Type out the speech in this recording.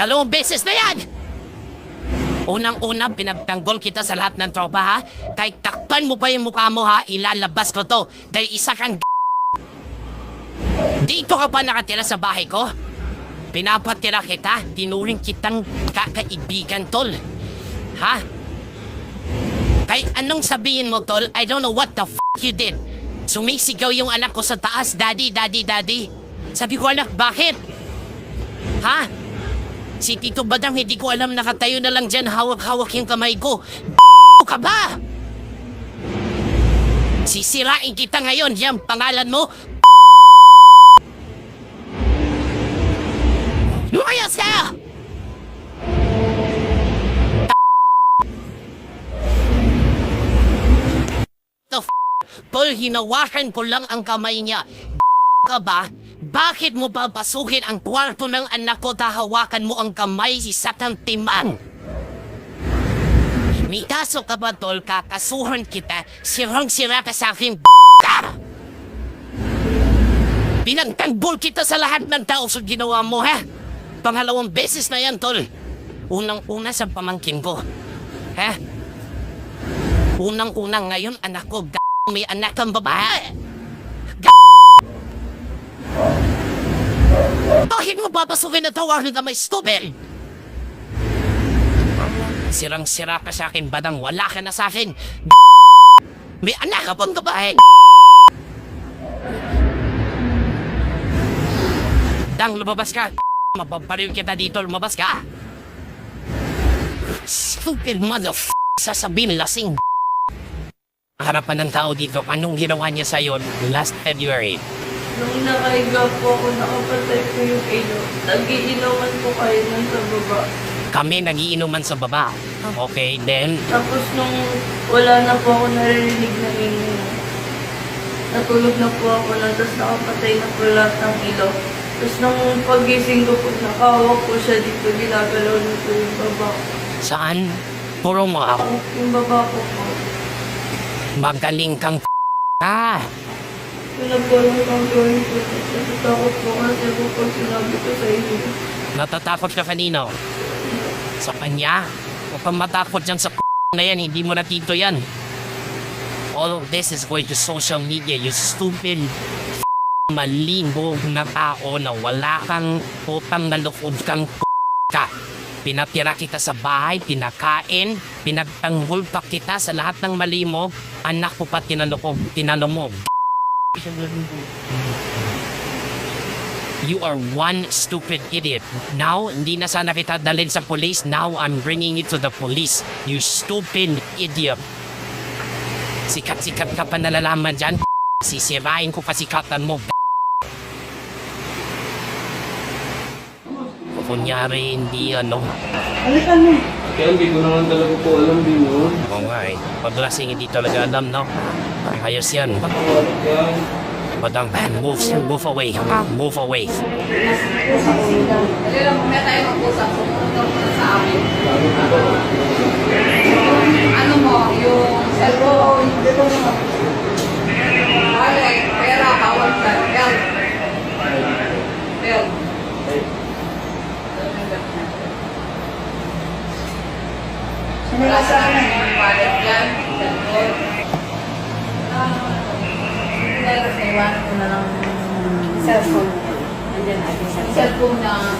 2 beses na yan! Unang-una, pinagtanggol kita sa lahat ng tropa, ha? Kahit takpan mo pa yung mukha mo, ha? Ilalabas ko to. Dahil isa kang Dito ka pa nakatira sa bahay ko? Pinapatira kita, tinuring kitang kakaibigan, tol. Ha? Kahit anong sabihin mo, tol, I don't know what the you did. Sumisigaw yung anak ko sa taas, daddy, daddy, daddy. Sabi ko, anak, bakit? Ha? Si Tito Badang, hindi ko alam, nakatayo na lang dyan, hawak-hawak yung kamay ko. Ka ba? Sisirain kita ngayon, yung pangalan mo. Lumayas ka! Paul, hinawakan ko lang ang kamay niya. Ka ba? Bakit mo papasukin ang kwarto ng anak ko, tahawakan mo ang kamay si Satang Timang? May kaso ka ba, tol? Kakasuhan kita, sirang-sira ka sa aking ka! Pinagtanggol kita sa lahat ng tao sa ginawa mo, ha? 2 beses na yan, tol. Unang-una sa pamangkin ko. Ha? Unang-una ngayon, anak ko, may anak kang babae. Bakit mo papasukin na tawarin ka may stupid? Sirang-sira ka sa akin, Badang. Wala ka na sa akin. May anak ka pang babae. Dang, lumabas ka. Mapapariw kita dito, lumabas ka. Stupid sasabihin lasing. Harapan ng tao dito, anong ginawa niya sa'yo last February? Nung nakahiga po ako, nakapatay ko yung ilo. Nag-iinuman po kayo nun sa baba. Kami nagiinuman sa baba. Okay, then? Tapos nung wala na po ako naririnig na ingay, natulog na po ako na, tapos nakapatay na po lahat ng ilo. Tapos nung pagising ko po, nakahawak po siya dito, ginagalaw na po yung baba. Saan? Puro mo ako. Yung baba ko po. Magaling kang ah! Pinagkaroon ng gawin po. Natatakot po kasi po pag sinabi ko sa inyo. Natatakot ka kanino? Sa kanya? Huwag kang matakot dyan sa na yan, hindi mo natito yan. All of this is going to social media, you stupid malibog na tao na wala kang utang na loob kang ka. Pinatira kita sa bahay, pinakain, pinagtanggol pa kita sa lahat ng mali mo, anak ko pa tinanong mo. You are one stupid idiot. Now, hindi na sana kita dalhin sa police. Now, I'm bringing it to the police. You stupid idiot. Sikat-sikat ka pa nalalaman dyan. Sisirain ko pa sikatan mo. Kunyari, hindi ano. Alikan mo. Kaya hindi ko naman talaga po alam din yun. Oo nga eh. Paglasing hindi talaga alam, no? Ayos yan. Nakawalak yan. Badang, move away. Move away. Dali lang, mamaya tayo mag-usap. Sumunod sa amin. Ano mo, yung cellphone. Wala, pera, bawal ka. Bel. Wala sa amin. Wallet yan. Cellphone. Tapos naiwanan ko na lang cellphone. Nandiyan natin sa cellphone na ano?